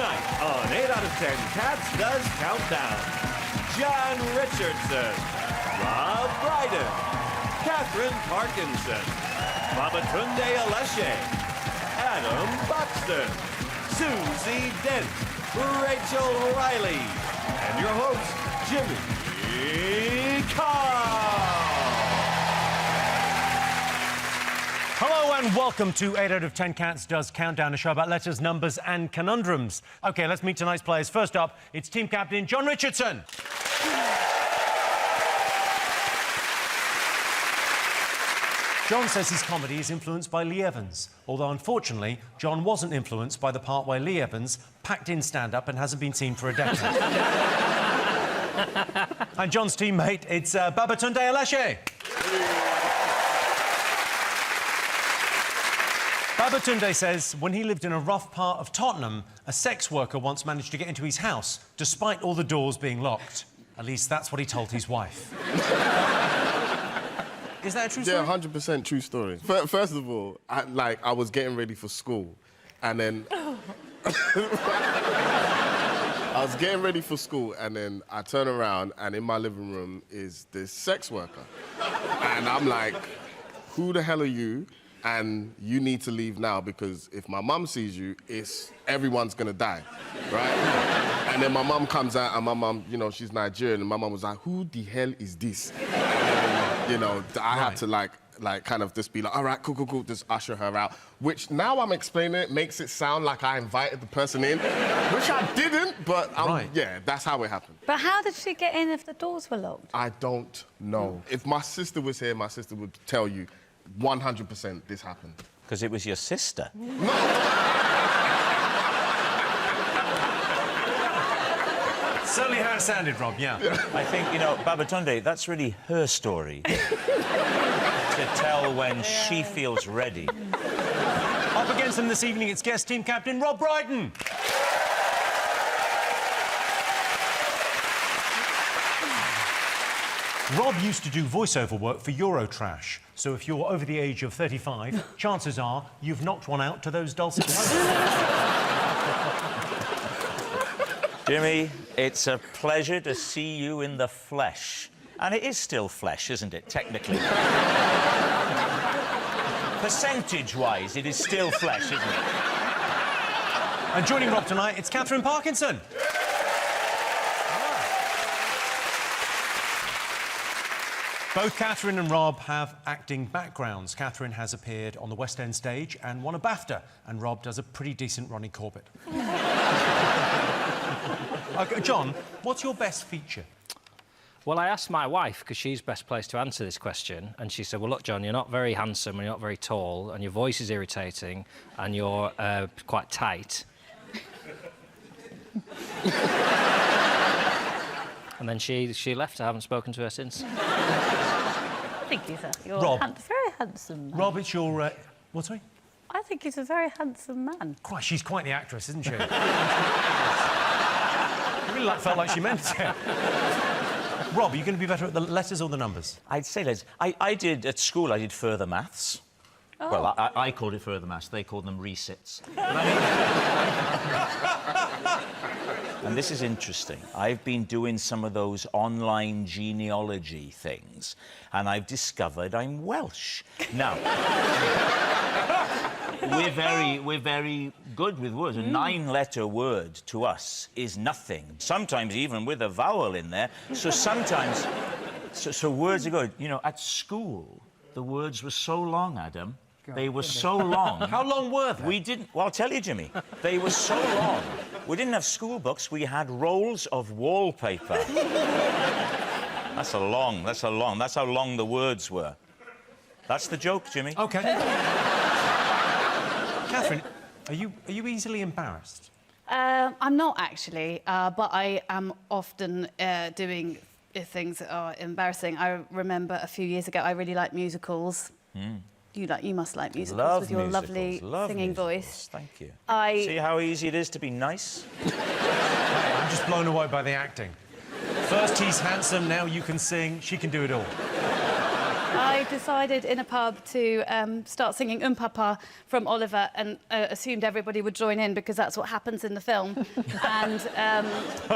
Tonight on 8 out of 10 Cats Does Countdown, John Richardson, Rob Brydon, Katherine Parkinson, Babatunde Aléshé, Adam Buxton, Susie Dent, Rachel Riley, and your host, Jimmy Carr. Hello and welcome to 8 out of 10 Cats Does Countdown, a show about letters, numbers and conundrums. OK, let's meet tonight's players. First up, it's team captain John Richardson. John says his comedy is influenced by Lee Evans, although unfortunately, John wasn't influenced by the part where Lee Evans packed in stand-up and hasn't been seen for a decade. And John's teammate, it's Babatunde Aléshé. Babatunde says when he lived in a rough part of Tottenham, a sex worker once managed to get into his house despite all the doors being locked. At least that's what he told his wife. Is that a true story? Yeah, 100% true story. First of all, I was getting ready for school, and then... I was getting ready for school, and then I turn around, and in my living room is this sex worker. And I'm like, who the hell are you? And you need to leave now, because if my mum sees you, everyone's gonna die, right? And then my mum comes out, and my mum, you know, she's Nigerian, and my mum was like, who the hell is this? And, you know, I had to, like, kind of just be like, all right, cool, just usher her out. Which, now I'm explaining it, makes it sound like I invited the person in, which I didn't, but, yeah, that's how it happened. But how did she get in if the doors were locked? I don't know. If my sister was here, my sister would tell you 100% this happened. Because it was your sister. No. Certainly how it sounded, Rob, yeah. I think, you know, Babatunde, that's really her story. To tell when she feels ready. Up against them this evening, it's guest team captain Rob Brydon. Rob used to do voiceover work for Eurotrash, so if you're over the age of 35, chances are you've knocked one out to those dulcet tones. Jimmy, it's a pleasure to see you in the flesh. And it is still flesh, isn't it, technically? Percentage-wise, it is still flesh, isn't it? And joining Rob tonight, it's Katherine Parkinson. Both Katherine and Rob have acting backgrounds. Katherine has appeared on the West End stage and won a BAFTA, and Rob does a pretty decent Ronnie Corbett. John, what's your best feature? Well, I asked my wife, because she's best placed to answer this question, and she said, well, look, John, you're not very handsome, and you're not very tall, and your voice is irritating, and you're quite tight. And then she left. I haven't spoken to her since. I think he's you're Rob. Very handsome man. Rob, it's your... what, sorry? I think he's a very handsome man. Christ, she's quite the actress, isn't she? It really felt like she meant it. Rob, are you going to be better at the letters or the numbers? I'd say letters. I did, at school, I did further maths. Oh. Well, I called it further maths. They called them resits. And this is interesting. I've been doing some of those online genealogy things, and I've discovered I'm Welsh. Now, we're very good with words. A 9-letter word to us is nothing. Sometimes even with a vowel in there. So sometimes, so words are good. You know, at school, the words were so long, Adam. They were so long. How long were they? We didn't... Well, I'll tell you, Jimmy. They were so long. We didn't have school books. We had rolls of wallpaper. That's how long the words were. That's the joke, Jimmy. OK. Katherine, are you easily embarrassed? I'm not, actually, but I am often doing things that are embarrassing. I remember a few years ago, I really liked musicals. You must like musicals with your lovely singing voice. Thank you. See how easy it is to be nice? I'm just blown away by the acting. First he's handsome, now you can sing. She can do it all. I decided in a pub to start singing Papa from Oliver and assumed everybody would join in because that's what happens in the film. And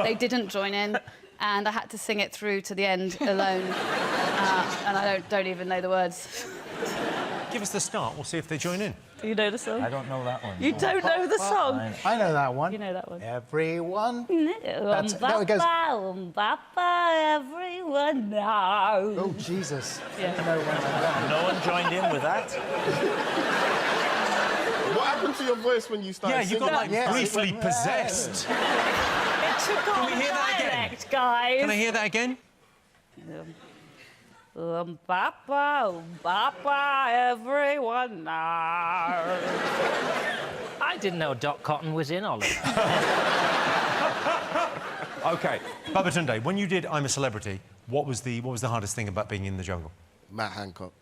they didn't join in, and I had to sing it through to the end alone. And I don't even know the words. Give us the start. We'll see if they join in. Do you know the song? I don't know that one. You don't know the song? I know that one. You know that one? Everyone. That's, that goes... Papa, everyone now. Oh, Jesus. Yeah. No one joined in with that? What happened to your voice when you started Yeah, you singing? got, like, Yes. briefly possessed. It took on we hear that again? dialect, guys. Can I hear that again? Papa, everyone now. I didn't know Doc Cotton was in Oliver. OK. Babatunde, when you did I'm a Celebrity, what was the hardest thing about being in the jungle? Matt Hancock.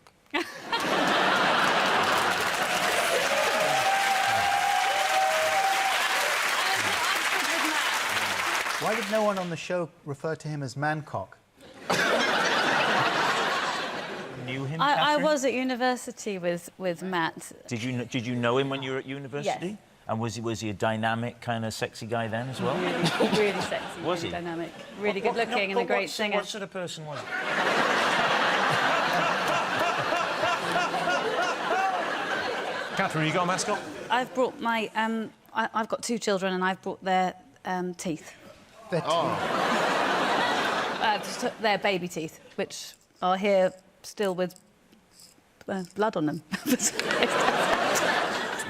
Why did no one on the show refer to him as Mancock? Knew him, I Katherine? was at university with Matt. Did you know him when you were at university? Yes. And was he a dynamic, kind of sexy guy then as well? Really sexy, Was really he? dynamic, really good looking and a great singer. What sort of person was he? Catherine, you got a mascot? I've brought my I've got 2 children and I've brought their teeth. Their Just their baby teeth, which are here still with blood on them.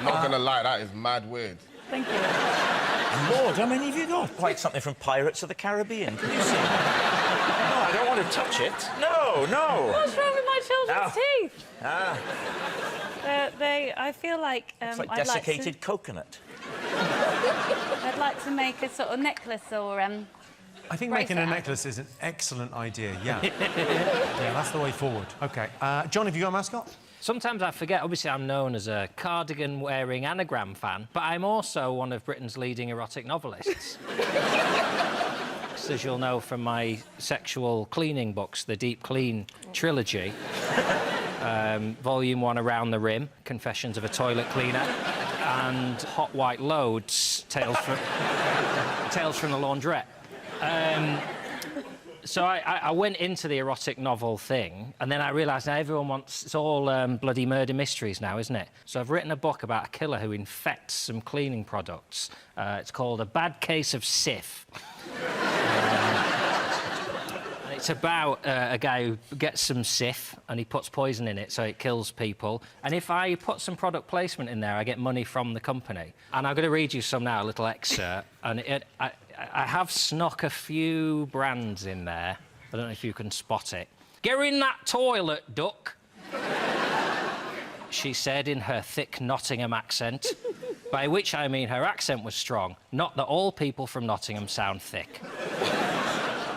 Not gonna lie, that is mad weird. Thank you. Lord, how many have you got? Like something from Pirates of the Caribbean. Can you see? No, I don't want to touch it. No. What's wrong with my children's teeth? Ah, I feel like it's like I'd desiccated coconut. I'd like to make a sort of necklace or I think Brace making it a out. necklace is an excellent idea, yeah. Yeah, that's the way forward. OK. John, have you got a mascot? Sometimes I forget, obviously I'm known as a cardigan-wearing anagram fan, but I'm also one of Britain's leading erotic novelists. As you'll know from my sexual cleaning books, the Deep Clean trilogy, Volume 1, Around the Rim, Confessions of a Toilet Cleaner, and Hot White Loads, Tales from the Laundrette. So I went into the erotic novel thing, and then I realised now everyone wants... It's all bloody murder mysteries now, isn't it? So I've written a book about a killer who infects some cleaning products. It's called A Bad Case of Sif. It's about a guy who gets some Sif and he puts poison in it so it kills people. And if I put some product placement in there, I get money from the company. And I'm going to read you some now, a little excerpt. And I have snuck a few brands in there. I don't know if you can spot it. Get in that toilet, duck, she said in her thick Nottingham accent, by which I mean her accent was strong, not that all people from Nottingham sound thick.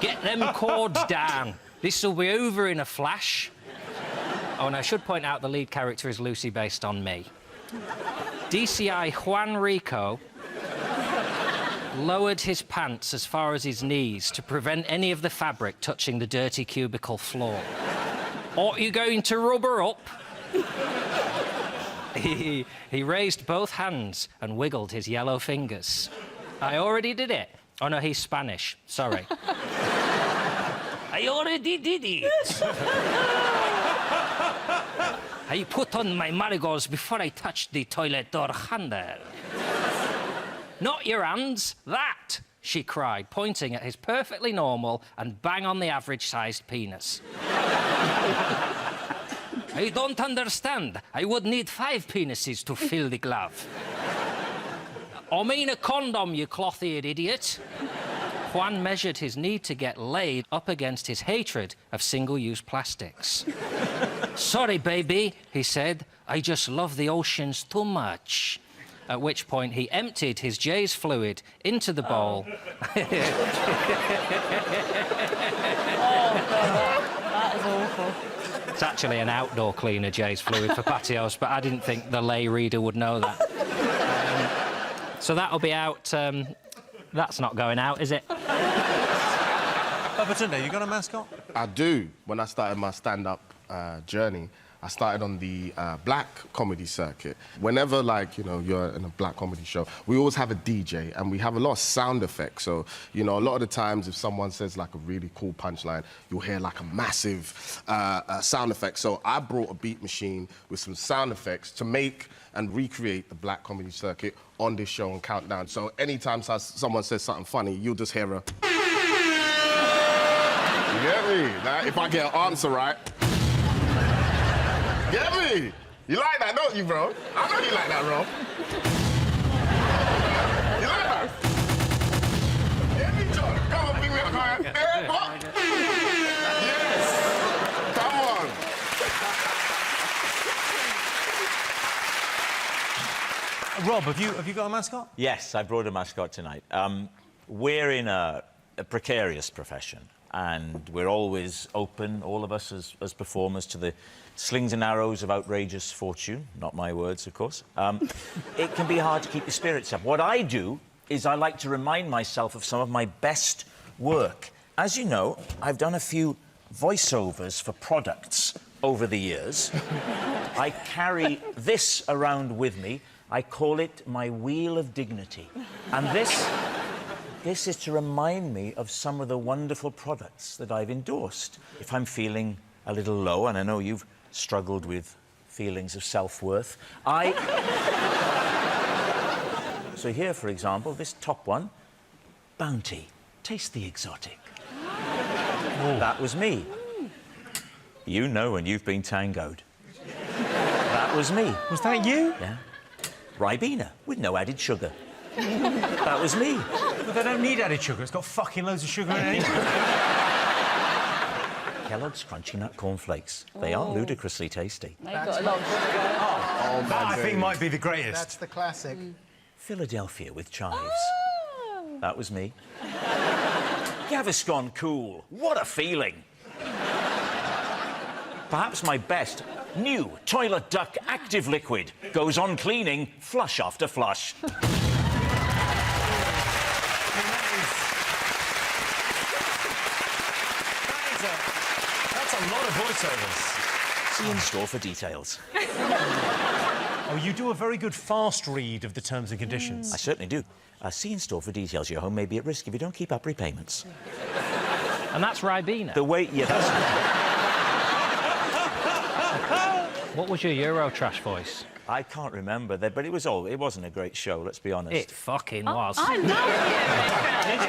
Get them cords down. This'll be over in a flash. Oh, and I should point out the lead character is loosely based on me. DCI Juan Rico lowered his pants as far as his knees to prevent any of the fabric touching the dirty cubicle floor. Aren't you going to rub her up? He raised both hands and wiggled his yellow fingers. I already did it. Oh, no, he's Spanish. Sorry. I already did it. I put on my marigolds before I touched the toilet door handle. Not your hands, that, she cried, pointing at his perfectly normal and bang on the average-sized penis. I don't understand. I would need 5 penises to fill the glove. I mean a condom, you cloth-eared idiot. Juan measured his need to get laid up against his hatred of single-use plastics. Sorry, baby, he said. I just love the oceans too much. At which point he emptied his J's fluid into the bowl. Oh, that is awful. It's actually an outdoor cleaner, J's fluid, for patios, but I didn't think the lay reader would know that. So that'll be out. That's not going out, is it? Babatunde, you got a mascot? I do. When I started my stand-up journey, I started on the black comedy circuit. Whenever, like, you know, you're in a black comedy show, we always have a DJ and we have a lot of sound effects. So, you know, a lot of the times if someone says, like, a really cool punchline, you'll hear, like, a massive sound effect. So I brought a beat machine with some sound effects to make and recreate the black comedy circuit on this show on Countdown. So anytime someone says something funny, you'll just hear a... You get me? Now, if I get an answer right... Get me? You like that, don't you, bro? I know you like that, bro. You like that? Get me, John. Come on, bring me up. Come on. Hey, what? Yes. Come on. Rob, have you got a mascot? Yes, I brought a mascot tonight. We're in a precarious profession, and we're always open, all of us as performers, to the slings and arrows of outrageous fortune. Not my words, of course. It can be hard to keep your spirits up. What I do is I like to remind myself of some of my best work. As you know, I've done a few voiceovers for products over the years. I carry this around with me. I call it my Wheel of Dignity. And this is to remind me of some of the wonderful products that I've endorsed. If I'm feeling a little low, and I know you've struggled with feelings of self-worth, So here, for example, this top one, Bounty. Taste the exotic. Oh. That was me. You know when you've been tangoed. That was me. Was that you? Yeah. Ribena, with no added sugar. That was me. But they don't need added sugar. It's got fucking loads of sugar in it anyway. Kellogg's Crunchy Nut Cornflakes. They are ludicrously tasty. They've got a lot of sugar. Oh, That, I think, might be the greatest. That's the classic. Philadelphia with chives. That was me. Gaviscon Cool. What a feeling. Perhaps my best, new Toilet Duck Active Liquid. Goes on cleaning, flush after flush. That's a lot of voiceovers. See in store for details. Oh, you do a very good fast read of the terms and conditions. I certainly do. See in store for details. Your home may be at risk if you don't keep up repayments. And that's Ribena. The way... Yeah, that's... What was your Eurotrash voice? I can't remember that, but it wasn't a great show, let's be honest. It fucking was. I loved it.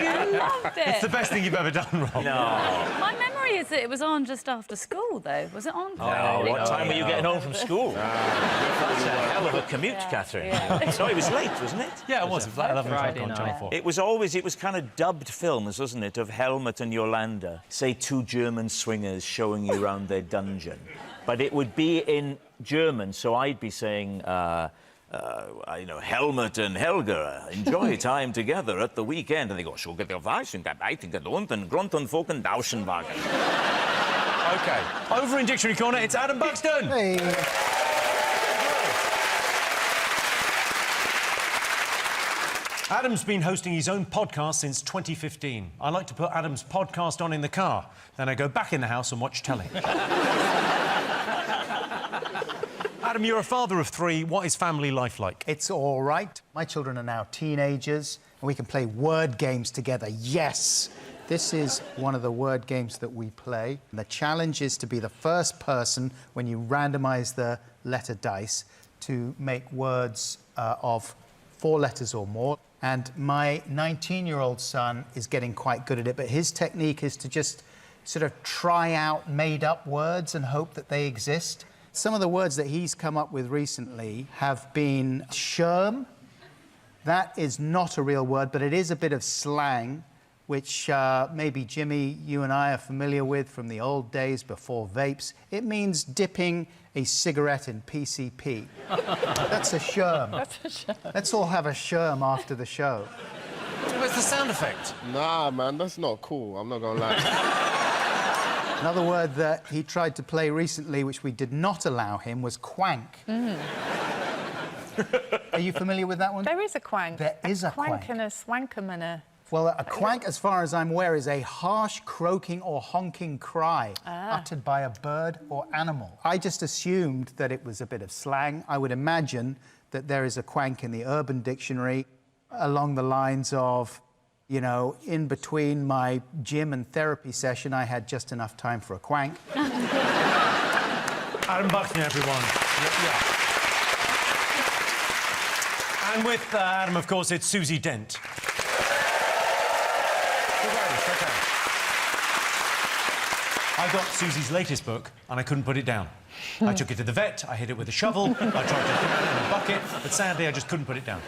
I loved it. It's the best thing you've ever done, Rob. No. My memory is that it was on just after school, though. Was it on? Oh, what time were you getting home from school? That's a hell of a commute, Catherine. Yeah. So it was late, wasn't it? Yeah, it was. It was like 11 o'clock Friday on Channel night. 4. It was kind of dubbed films, wasn't it, of Helmut and Yolanda. Say two German swingers showing you around their dungeon. But it would be in German, so I'd be saying, you know, Helmut and Helga enjoy time together at the weekend. And they go, so get the Weiss and I think at unten Grund und Foken Dauschenwagen. OK. Over in Dictionary Corner, it's Adam Buxton. Hey. Adam's been hosting his own podcast since 2015. I like to put Adam's podcast on in the car. Then I go back in the house and watch telly. Adam, you're a father of 3. What is family life like? It's all right. My children are now teenagers, and we can play word games together. Yes! This is one of the word games that we play. And the challenge is to be the first person, when you randomise the letter dice, to make words of 4 letters or more. And my 19-year-old son is getting quite good at it, but his technique is to just sort of try out made-up words and hope that they exist. Some of the words that he's come up with recently have been sherm. That is not a real word, but it is a bit of slang, which maybe, Jimmy, you and I are familiar with from the old days before vapes. It means dipping a cigarette in PCP. That's a sherm. That's a show. Let's all have a sherm after the show. Where's the sound effect? Nah, man, that's not cool. I'm not gonna lie. Another word that he tried to play recently, which we did not allow him, was quank. Are you familiar with that one? There is a quank. There is a quank quank. and a swankum and a Well, a quank, as far as I'm aware, is a harsh croaking or honking cry uttered by a bird or animal. I just assumed that it was a bit of slang. I would imagine that there is a quank in the Urban Dictionary along the lines of, you know, in between my gym and therapy session, I had just enough time for a quank. Adam Buxton, everyone. Yeah. And with Adam, of course, it's Susie Dent. I got Susie's latest book and I couldn't put it down. I took it to the vet, I hit it with a shovel, I tried to throw it in a bucket, but sadly I just couldn't put it down.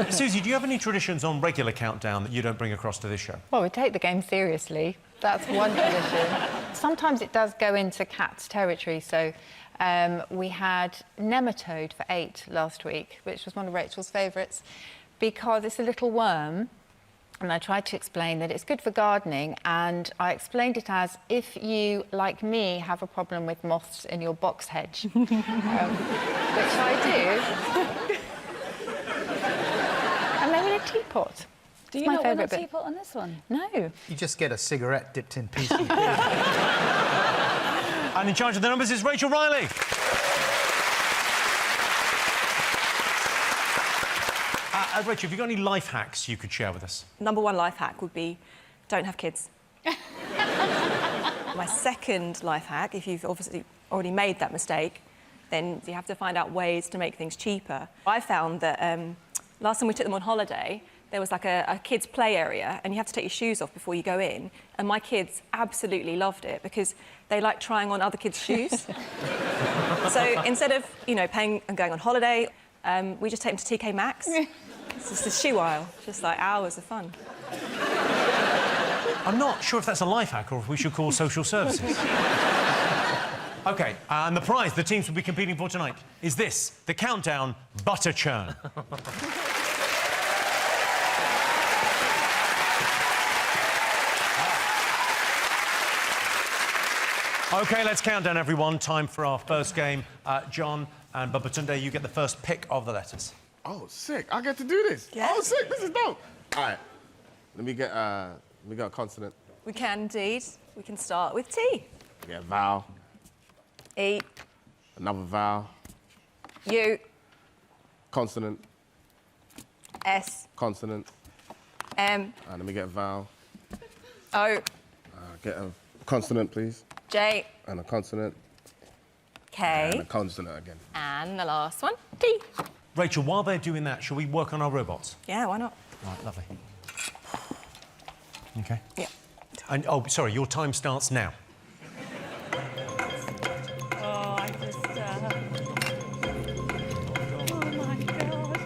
Susie, do you have any traditions on regular Countdown that you don't bring across to this show? Well, we take the game seriously. That's one tradition. Sometimes it does go into cats' territory, so we had nematode for 8 last week, which was one of Rachel's favourites, because it's a little worm. And I tried to explain that it's good for gardening, and I explained it as if you, like me, have a problem with moths in your box hedge, which I do. And they're in a teapot. Do you not want a teapot on this one? No. You just get a cigarette dipped in PCP. And in charge of the numbers is Rachel Riley. Rachel, have you got any life hacks you could share with us? Number one life hack would be don't have kids. My second life hack, if you've obviously already made that mistake, then you have to find out ways to make things cheaper. I found that last time we took them on holiday, there was like a kids' play area, and you have to take your shoes off before you go in. And my kids absolutely loved it because they like trying on other kids' shoes. So instead of, you know, paying and going on holiday, we just take them to TK Maxx. It's just a shoe aisle, just like hours of fun. I'm not sure if that's a life hack or if we should call social services. OK, and the prize the teams will be competing for tonight is this, the Countdown Butter Churn. OK, let's count down, everyone. Time for our first game. John and Babatunde, you get the first pick of the letters. Oh, sick. I get to do this. Yeah. Oh, sick. This is dope. All right. Let me get a consonant. We can indeed. We can start with T. We get a vowel. E. Another vowel. U. Consonant. S. Consonant. M. Let me get a vowel. O. Get a consonant, please. J. And a consonant. K. And a consonant again. And the last one, T. Rachel, while they're doing that, shall we work on our robots? Yeah, why not? Right, lovely. OK. Yeah. And, oh, sorry, your time starts now. Oh, I just... Oh, my God.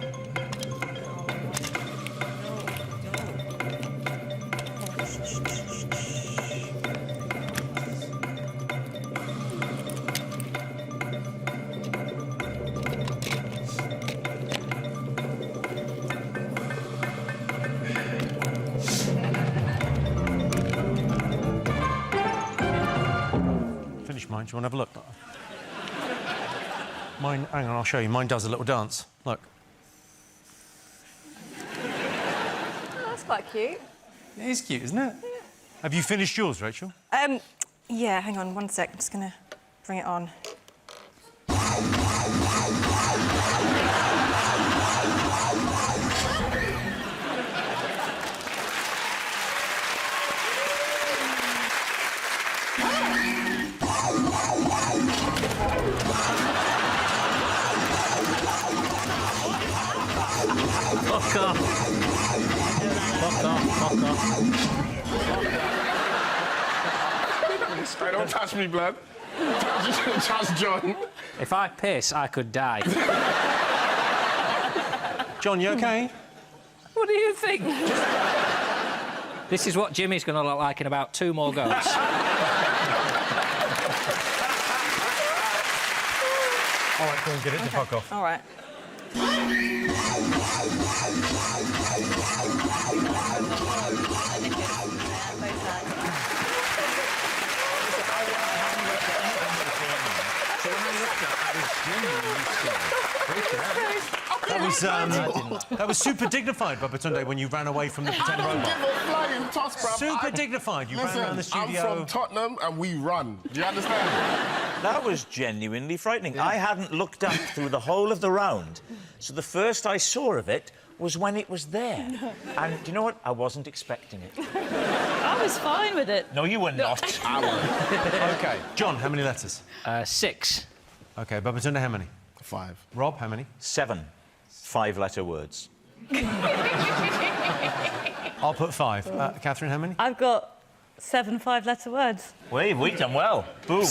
Mine. Do you want to have a look? Mine, hang on, I'll show you. Mine does a little dance. Look. Oh, that's quite cute. It is cute, isn't it? Yeah. Have you finished yours, Rachel? Yeah, hang on 1 sec. I'm just going to bring it on. Fuck off. Fuck off, fuck off. Hey, don't touch me, blood. Touch John. If I piss, I could die. John, you OK? What do you think? This is what Jimmy's going to look like in about 2 more goes. All right, go and get it to fuck off. All right. That was that was super dignified, Babatunde, when you ran away from the pretend robot. Give a flying toss, bruv. Super dignified. You ran around the studio. I'm from Tottenham and we run. Do you understand? That was genuinely frightening. I hadn't looked up through the whole of the round, so the first I saw of it was when it was there. And do you know what? I wasn't expecting it. I was fine with it. No, you were not. OK. John, how many letters? 6. OK, Babatunde, how many? 5. Rob, how many? 7 5-letter words. I'll put 5. Katherine, how many? I've got 7 5-letter words. We've done well. Boom.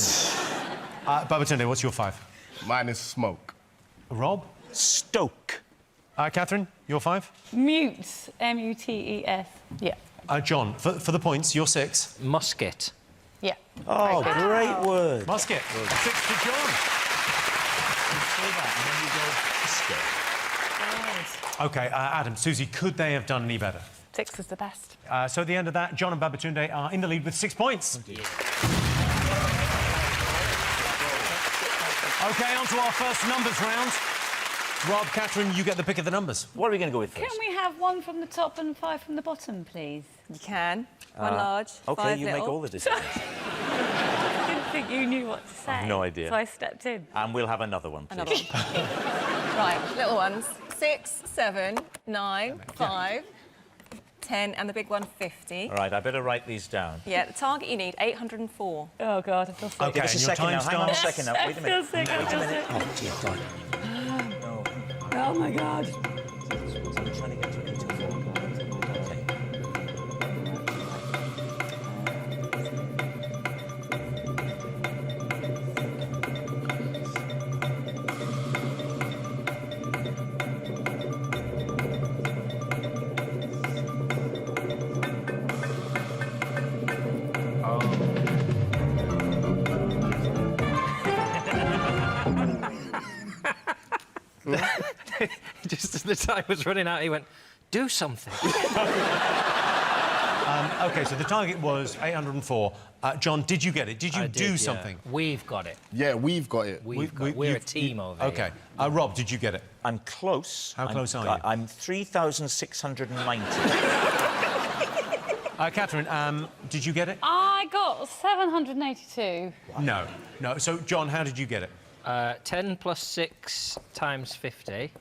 Babatunde, what's your 5? Mine is smoke. Rob? Stoke. Katherine, your 5? Mutes. M-U-T-E-S. Yeah. John, for the points, your 6. Musket. Yeah. Oh, great word. Musket. 6 to John. OK, Adam, Susie, could they have done any better? 6 was the best. So at the end of that, John and Babatunde are in the lead with 6 points. OK, on to our first numbers round. Rob, Katherine, you get the pick of the numbers. What are we going to go with first? Can we have 1 from the top and 5 from the bottom, please? You can. 1 large, 5 OK, you little. make all the decisions. I didn't think you knew what to say. I've no idea. So I stepped in. And we'll have another one, please. Another one. Right, little ones. 6, 7, 9, 5, 10, and the big one, 50. All right, I better write these down. Yeah, the target you need, 804. Oh, God, I feel sick. OK, Give us a and your second time now. Hang on a starts... second now. Wait a I minute. feel sick, I feel sick. Oh, dear God. Oh, my God. I'm trying to get to 84. OK. Just as the time was running out, he went, do something. OK, so the target was 804. John, did you get it? Did you do something? We've got it. Yeah, we've got it. We're a team over here. OK. Rob, did you get it? I'm close. How close are you? I'm 3,690. Katherine, did you get it? I got 782. No. No. So, John, how did you get it? 10 plus 6 times 50.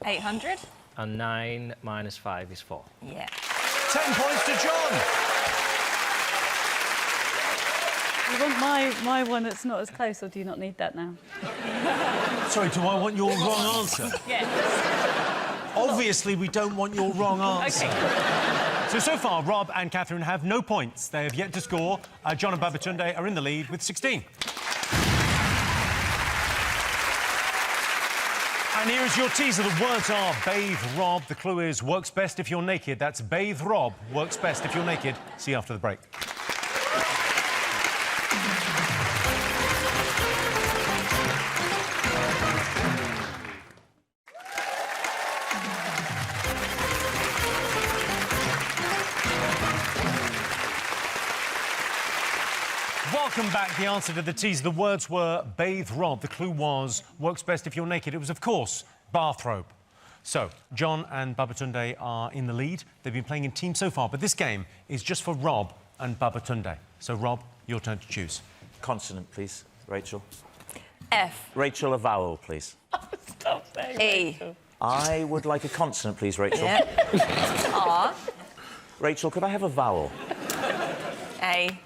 800? And 9 minus 5 is 4. Yeah. 10 points to John. You want my one that's not as close, or do you not need that now? Sorry, do I want your wrong answer? Yes. Obviously, we don't want your wrong answer. OK. So far, Rob and Katherine have no points. They have yet to score. John and Babatunde are in the lead with 16. And here is your teaser. The words are bathe Rob. The clue is works best if you're naked. That's bathe Rob. Works best if you're naked. See you after the break. Welcome back. The answer to the teaser. The words were bathe Rob. The clue was works best if you're naked. It was, of course, bathrobe. So, John and Babatunde are in the lead. They've been playing in teams so far, but this game is just for Rob and Babatunde. So, Rob, your turn to choose. Consonant, please, Rachel. F. Rachel, a vowel, please. Stop saying E. Rachel. I would like a consonant, please, Rachel. Yeah. R. Rachel, could I have a vowel? A.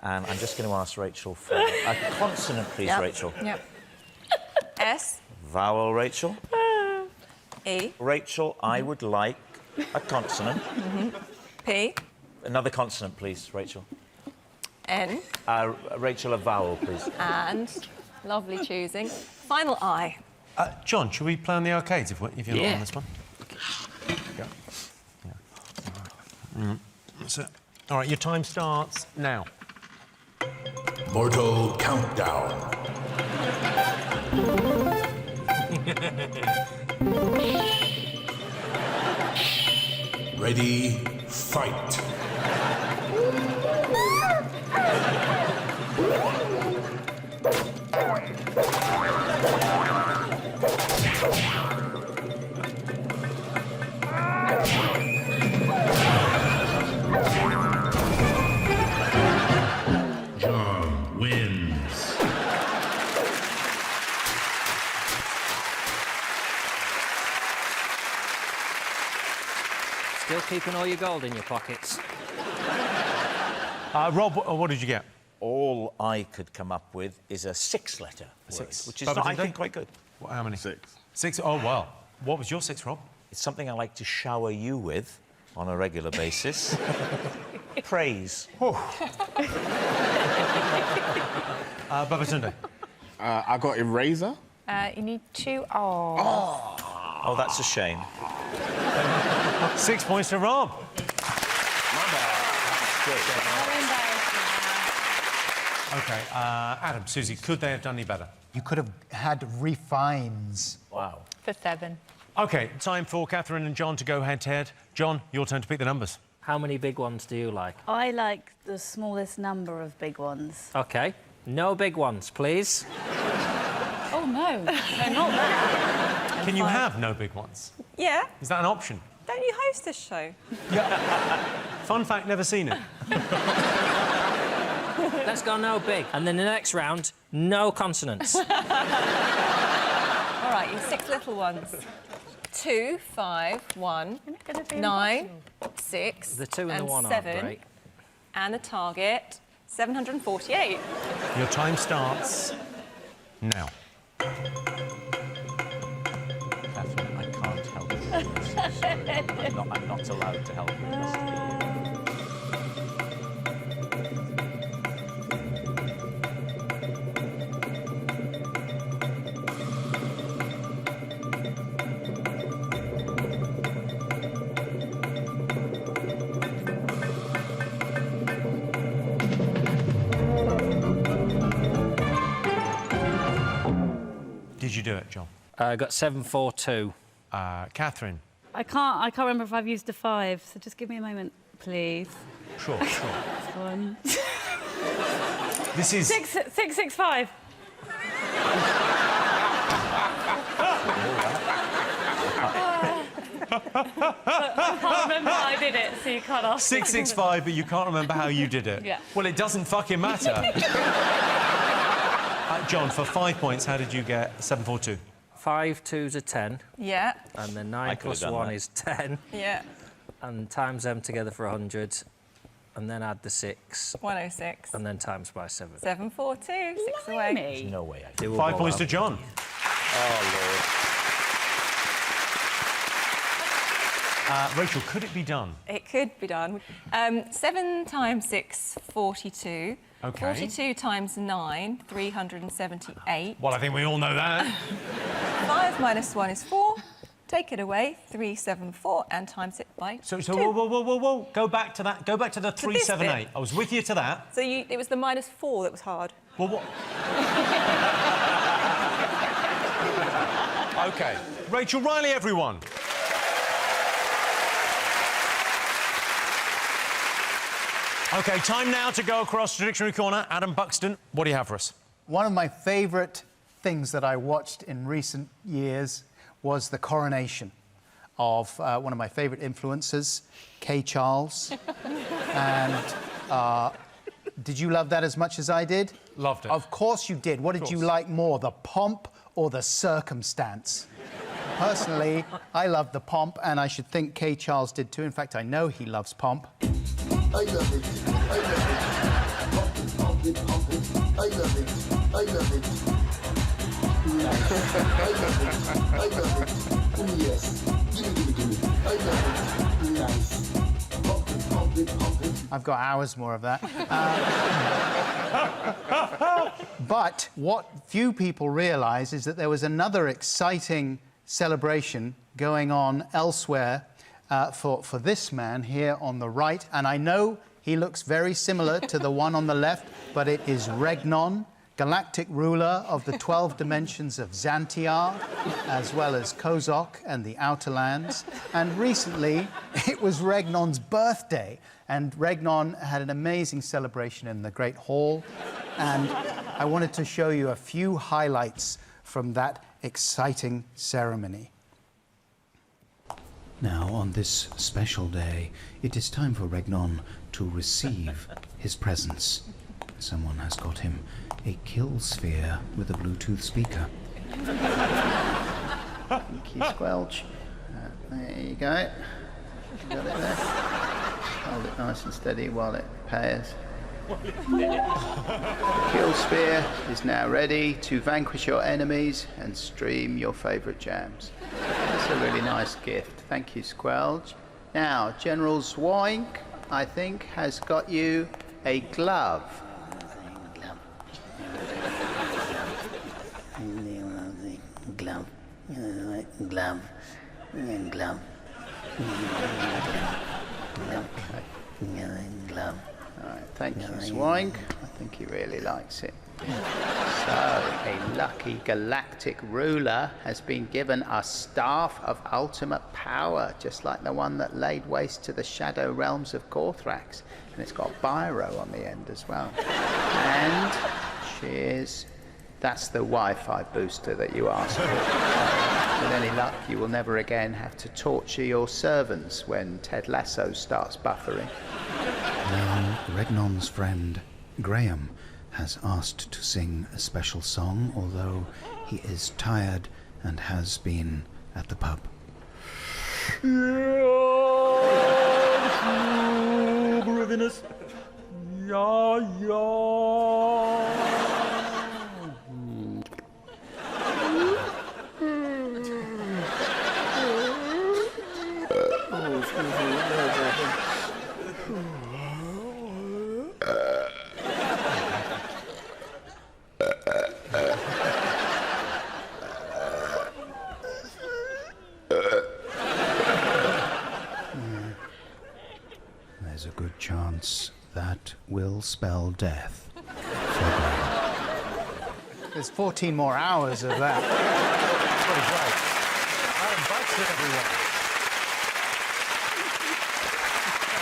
And I'm just going to ask Rachel for a consonant, please, Yep. Rachel. Yep. S. Vowel, Rachel. E. Rachel, I would like a consonant. P. Another consonant, please, Rachel. N. Rachel, a vowel, please. And, lovely choosing, final I. John, should we play on the arcades if you're not on this one? Yeah. That's it. All right, your time starts now. Mortal Countdown. Ready, fight. Still keeping all your gold in your pockets. Rob, what did you get? All I could come up with is a 6-letter word, which is, not, I think, quite good. Well, how many? 6. 6? Oh, well. What was your 6, Rob? It's something I like to shower you with on a regular basis. Praise. Babatunde? I got eraser. You need 2 R's. Oh, that's a shame. 6 points to Rob. My bad. OK, Adam, Susie, could they have done any better? You could have had refines. Wow. For 7. OK, time for Katherine and John to go head-to-head. John, your turn to pick the numbers. How many big ones do you like? I like the smallest number of big ones. OK. No big ones, please. Oh, no. No, not that. Can you have no big ones? Yeah. Is that an option? Don't you host this show? Fun fact, never seen it. Let's go no big. And then the next round, no consonants. All right, you 6 little ones. 2, 5, 1, 9, 6, The 2 and the 1 7, aren't great. and the target 748. Your time starts now. Katherine, I can't help you. I'm not allowed to help you. It has to be you. Did you do it, John? I got 742. Catherine? I can't remember if I've used a 5, so just give me a moment, please. Sure. One. This is... 665. I can't remember how I did it, so you can't ask. 665, but you can't remember how you did it. Yeah. Well, it doesn't fucking matter. John, for 5 points, how did you get 742? 5 2s are 10. Yeah, And then 9 could have plus done 1 that. is 10. yeah. And times them together for 100. And then add the 6. 106. And then times by 7. 742, 6 away. Me. No way I They will 5 go points out. to John. Rachel, could it be done? It could be done. 7 times 6, 42. OK. 42 times 9, 378. Well, I think we all know that. 5 minus 1 is 4. Take it away, 374, and times it by So 2. whoa. Go back to that. Go back to the 378. I was with you to that. So it was the minus 4 that was hard. Well, what? OK. Rachel Riley, everyone. OK, time now to go across to Dictionary Corner. Adam Buxton, what do you have for us? One of my favourite things that I watched in recent years was the coronation of one of my favourite influencers, Kay Charles. And did you love that as much as I did? Loved it. Of course you did. What did you like more, the pomp or the circumstance? Personally, I loved the pomp, and I should think Kay Charles did too. In fact, I know he loves pomp. I love it. I love it. Pump it, pump it, pump it. I love it. I love it. Yes. I love it. I love it. Oh yes. Give me. I love it. Nice. Pump it, pump it, pump it. I've got hours more of that. But what few people realise is that there was another exciting celebration going on elsewhere for this man here on the right. And I know he looks very similar to the one on the left, but it is Regnon, galactic ruler of the 12 dimensions of Xantiar, as well as Kozok and the Outer Lands. And recently, it was Regnon's birthday. And Regnon had an amazing celebration in the Great Hall. And I wanted to show you a few highlights from that exciting ceremony. Now, on this special day, it is time for Regnon to receive his presents. Someone has got him a kill sphere with a Bluetooth speaker. Key squelch. There you go. You got it there? Hold it nice and steady while it pairs. Kill Spear is now ready to vanquish your enemies and stream your favourite jams. That's a really nice gift. Thank you, Squelch. Now, General Zwoink, I think, has got you a glove. Glove. Glove. Glove. Glove. All right, thank you, Zwoink. I think he really likes it. So, a lucky galactic ruler has been given a staff of ultimate power, just like the one that laid waste to the shadow realms of Gorthrax. And it's got Biro on the end as well. And cheers. That's the Wi-Fi booster that you asked for. With any luck, you will never again have to torture your servants when Ted Lasso starts buffering. Now, Regnon's friend, Graham, has asked to sing a special song, although he is tired and has been at the pub. There's a good chance that will spell death for Graham. There's 14 more hours of that. Pretty great.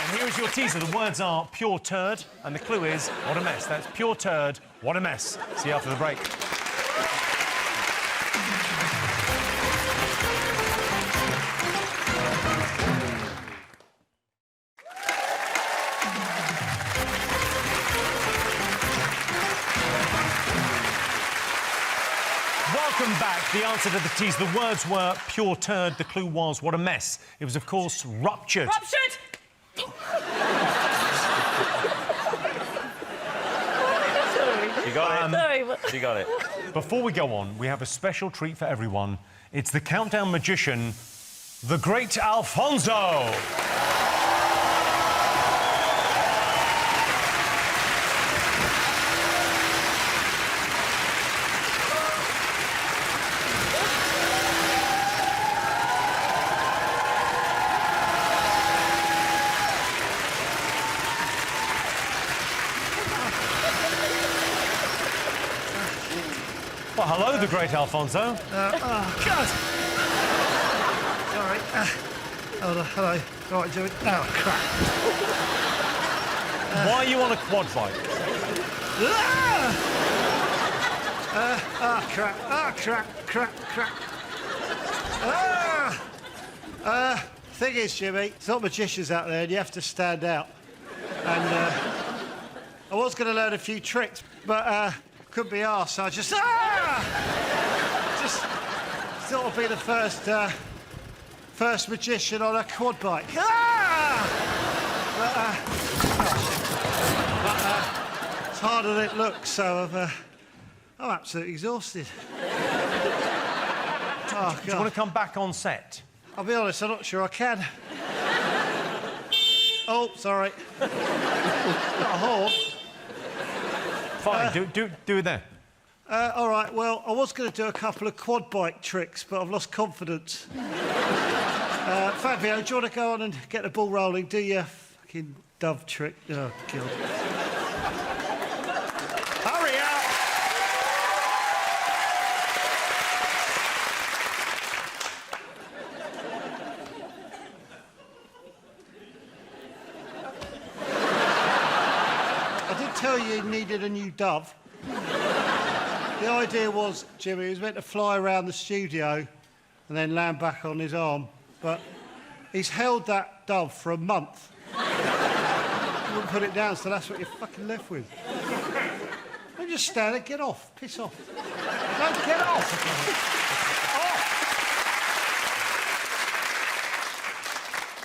And here is your teaser. The words are pure turd, and the clue is what a mess. That's pure turd, what a mess. See you after the break. Welcome back. The answer to the tease. The words were pure turd. The clue was what a mess. It was, of course, ruptured. Ruptured! You got it? Sorry, but... You got it. Before we go on, we have a special treat for everyone. It's the countdown magician, the great Alfonso. Well, hello, the great Alfonso. Oh, God! All right. Hold on, hello. All right, doing... Oh, crap. Why are you on a quad bike? Crap. Oh, crap. Thing is, Jimmy, it's not magicians out there and you have to stand out. And I was going to learn a few tricks, but couldn't be arsed, so I just... Just thought I'd be the first magician on a quad bike. But it's harder than it looks, so I'm absolutely exhausted. Oh, Do you want to come back on set? I'll be honest, I'm not sure I can. Oh, sorry. Not a horn. Fine, do it there. All right, well, I was going to do a couple of quad bike tricks, but I've lost confidence. Fabio, do you want to go on and get the ball rolling? Do your fucking dove trick. Oh, God. Hurry up! I did tell you you needed a new dove. The idea was, Jimmy, he was meant to fly around the studio and then land back on his arm, but he's held that dove for a month. He wouldn't put it down, so that's what you're fucking left with. Don't just stand there, get off, piss off. Don't get off!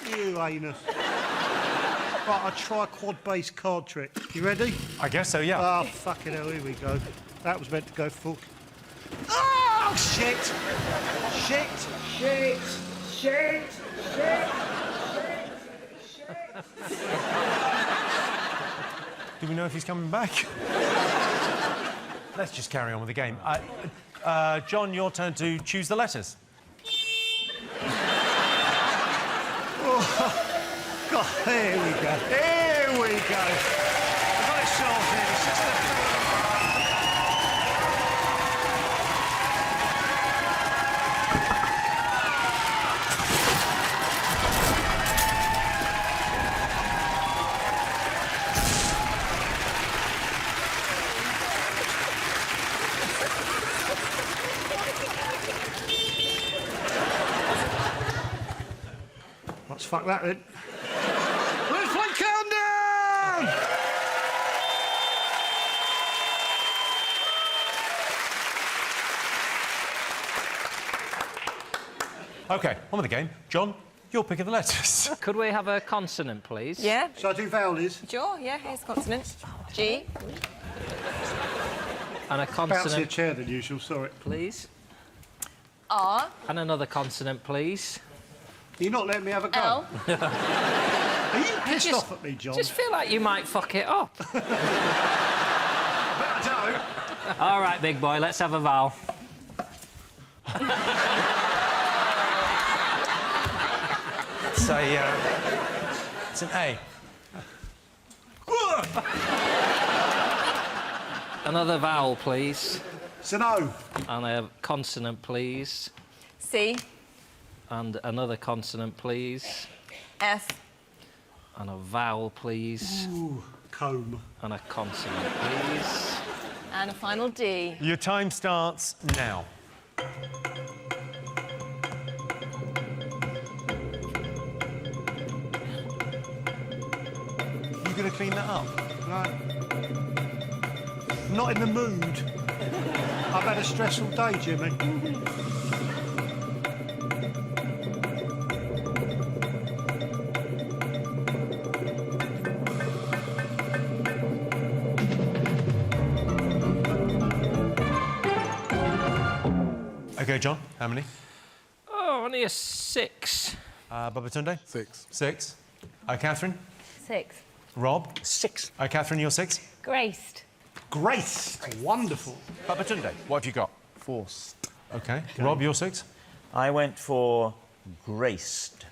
You anus. Right, I'll try a quad-based card trick. You ready? I guess so, yeah. Oh, fucking hell, here we go. That was meant to go full. Oh, shit! Shit! Shit! Shit! Shit! Do we know if he's coming back? Let's just carry on with the game. John, your turn to choose the letters. Oh, God, here we go. Here we go. I've got it sorted. It's just a... Let's fuck that then. Let's play countdown! OK, on with the game. John, your pick of the letters. Could we have a consonant, please? Yeah. Shall I do vowels? Sure, yeah, here's consonants. G. And a consonant... Bouncier chair than usual, sorry. Please. R. And another consonant, please. You're not letting me have a go. L. Are you pissed off at me, John? Just feel like you might fuck it up. But I don't. All right, big boy, let's have a vowel. It's an A. Another vowel, please. It's an O. And a consonant, please. C. And another consonant, please. F. And a vowel, please. Ooh, comb. And a consonant, please. And a final D. Your time starts now. You going to clean that up? No. I'm not in the mood. I've had a stressful day, Jimmy. OK, John, how many? Oh, only a 6. Babatunde? 6. 6. Katherine? 6. Rob? 6. Katherine, you're 6. Graced. Grace. Wonderful. Babatunde, what have you got? Forced. OK. Rob, you're 6. I went for graced.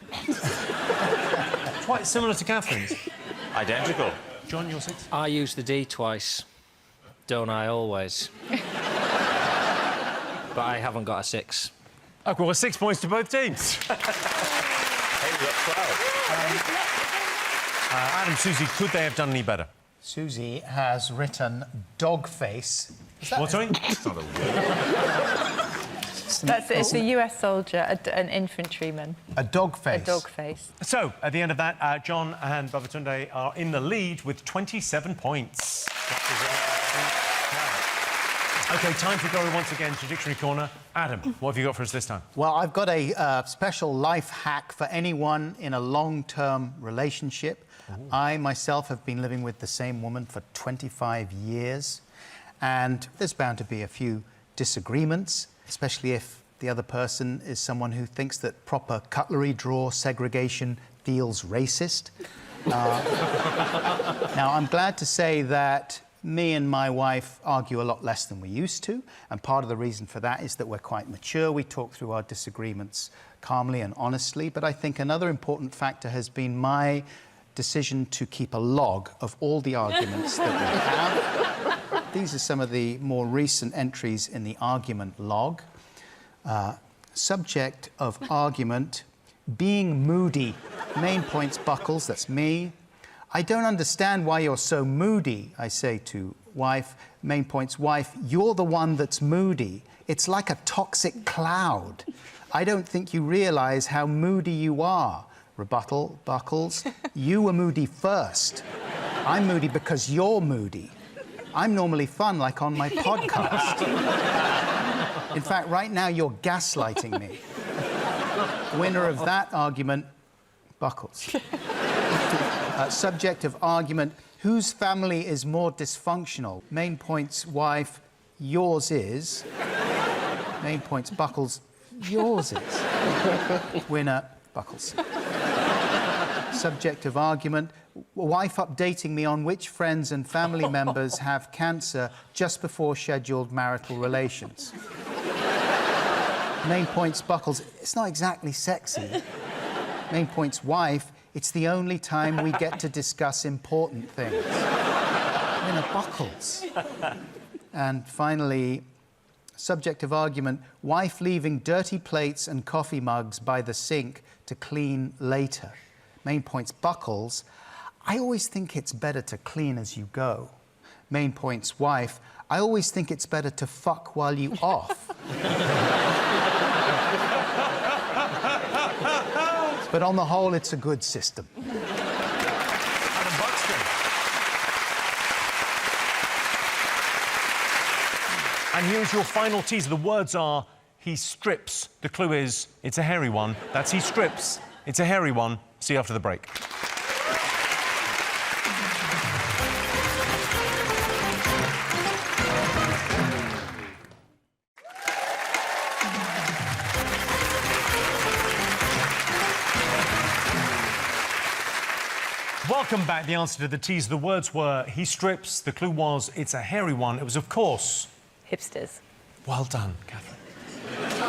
Quite similar to Katherine's. Identical. John, you're 6. I use the D twice. Don't I always? But I haven't got a 6. OK, well, 6 points to both teams. Hey, we got 12. Adam, Susie, could they have done any better? Susie has written dog face. What, sorry? That's not a word. It's a US soldier, an infantryman. A dog face. A dog face. So, at the end of that, John and Babatunde are in the lead with 27 points. OK, time to go once again to Dictionary Corner. Adam, what have you got for us this time? Well, I've got a special life hack for anyone in a long-term relationship. Ooh. I, myself, have been living with the same woman for 25 years, and there's bound to be a few disagreements, especially if the other person is someone who thinks that proper cutlery drawer segregation feels racist. Now, I'm glad to say that me and my wife argue a lot less than we used to, and part of the reason for that is that we're quite mature. We talk through our disagreements calmly and honestly, but I think another important factor has been my decision to keep a log of all the arguments that we have. These are some of the more recent entries in the argument log. Subject of argument, being moody. Main points, Buckles, that's me. I don't understand why you're so moody, I say to wife. Main points, wife, you're the one that's moody. It's like a toxic cloud. I don't think you realise how moody you are. Rebuttal, Buckles, you were moody first. I'm moody because you're moody. I'm normally fun, like on my podcast. In fact, right now, you're gaslighting me. Winner of that argument, Buckles. Subject of argument, whose family is more dysfunctional? Main points, wife, yours is. Main points, Buckles, yours is. Winner, Buckles. Subject of argument, wife updating me on which friends and family members have cancer just before scheduled marital relations. Main points, Buckles, it's not exactly sexy. Main points, wife, it's the only time we get to discuss important things. Winner, Buckles. And finally, subject of argument, wife leaving dirty plates and coffee mugs by the sink to clean later. Main points, Buckles, I always think it's better to clean as you go. Main points, wife, I always think it's better to fuck while you off. But on the whole, it's a good system. Adam Buxton. And here's your final teaser. The words are, he strips. The clue is, it's a hairy one. That's he strips. It's a hairy one. See you after the break. Welcome back. The answer to the teaser. The words were, he strips. The clue was, it's a hairy one. It was, of course... Hipsters. Well done, Katherine.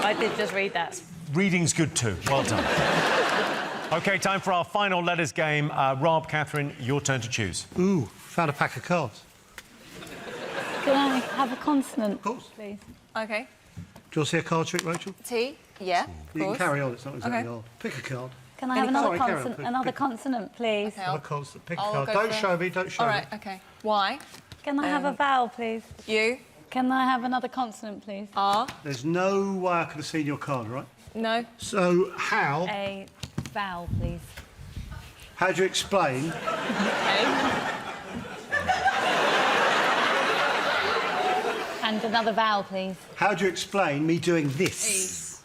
I did just read that. Reading's good too. Well done. OK, time for our final letters game. Rob, Katherine, your turn to choose. Ooh, found a pack of cards. Can I have a consonant, please? OK. Do you want to see a card trick, Rachel? T, yeah, You can carry on, it's not exactly hard. Pick a card. Can I have Sorry, carry on. another consonant, please? Okay, Have a constant. Pick a I'll card. go Don't for- show me, don't show All me. right, OK. Y, Can I have a vowel, please? U, Can I have another consonant, please? R, There's no way I could have seen your card, right? no, So, how A vowel, please. do you explain A, And another vowel, please. how do you explain me doing this?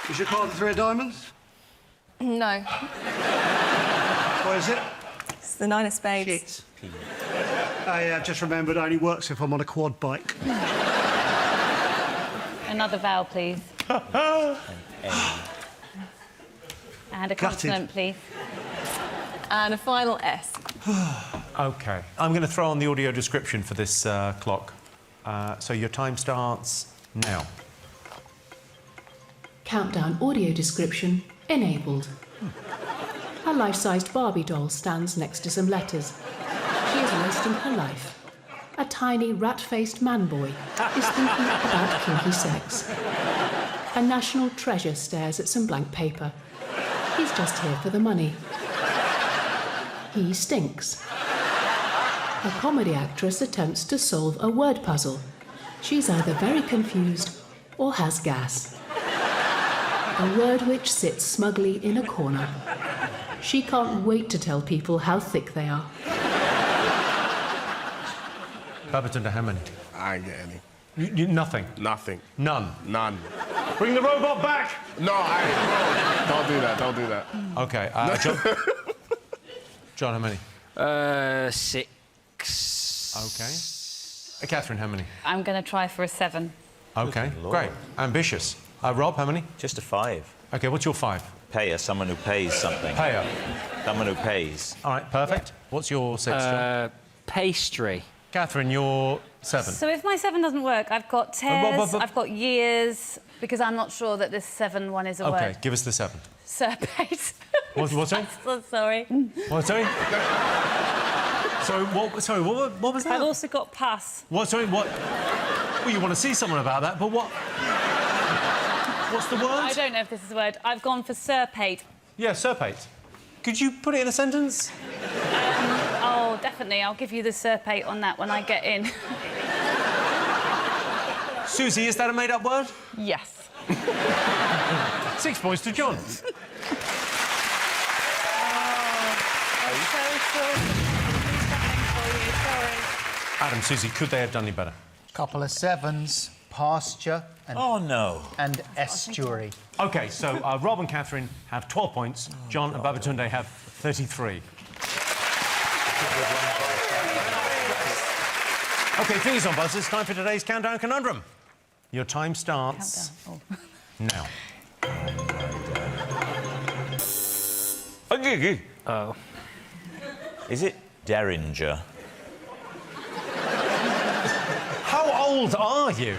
Is your card the three of diamonds? no. What is it? It's the nine of spades. Shit. I just remembered it only works if I'm on a quad bike. Another vowel, please. And a consonant, please. And a final S. OK. I'm going to throw on the audio description for this clock. So your time starts now. Countdown audio description enabled. A life-sized Barbie doll stands next to some letters. She is wasting her life. A tiny rat-faced man-boy is thinking about kinky sex. A national treasure stares at some blank paper. He's just here for the money. He stinks. A comedy actress attempts to solve a word puzzle. She's either very confused or has gas. A word which sits smugly in a corner. She can't wait to tell people how thick they are. Babatunde, how many? I ain't get any. Nothing? Nothing. None? None. Bring the robot back! No, don't do that, don't do that. OK, John? John, how many? 6. OK. Katherine, how many? I'm going to try for a 7. OK, great. Ambitious. Rob, how many? Just a 5. OK, what's your 5? Payer, someone who pays something. Payer. Someone who pays. All right, perfect. What's your 6, John? Pastry. Katherine, your 7. So if my 7 doesn't work, I've got tears, I've got years, because I'm not sure that this 7 one is a word. OK, give us the 7. Serpate. What's that? So sorry. What, sorry? What was that? I've also got pass. What, sorry, what? Well, you want to see someone about that, but what? What's the word? I don't know if this is a word. I've gone for serpate. Yeah, serpate. Could you put it in a sentence? Oh, definitely. I'll give you the serpate on that when I get in. Susie, is that a made-up word? Yes. 6 points to John. Adam, Susie, could they have done any better? Couple of sevens, pasture and... Oh, no. And estuary. OK, so Rob and Katherine have 12 points. John and Babatunde have 33. OK, fingers on buzzers. Time for today's Countdown Conundrum. Your time starts now. Oh. Is it Derringer? How old are you?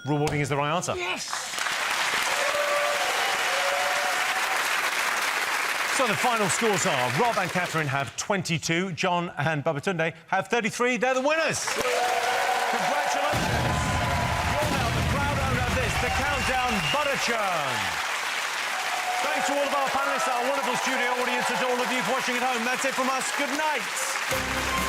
Rewarding is the right answer. Yes! So the final scores are Rob and Katherine have 22, John and Babatunde have 33. They're the winners! Congratulations! You're now the proud owner of this, the Countdown Butter Churn. Thanks to all of our panellists, our wonderful studio audience, and to all of you watching at home. That's it from us. Good night.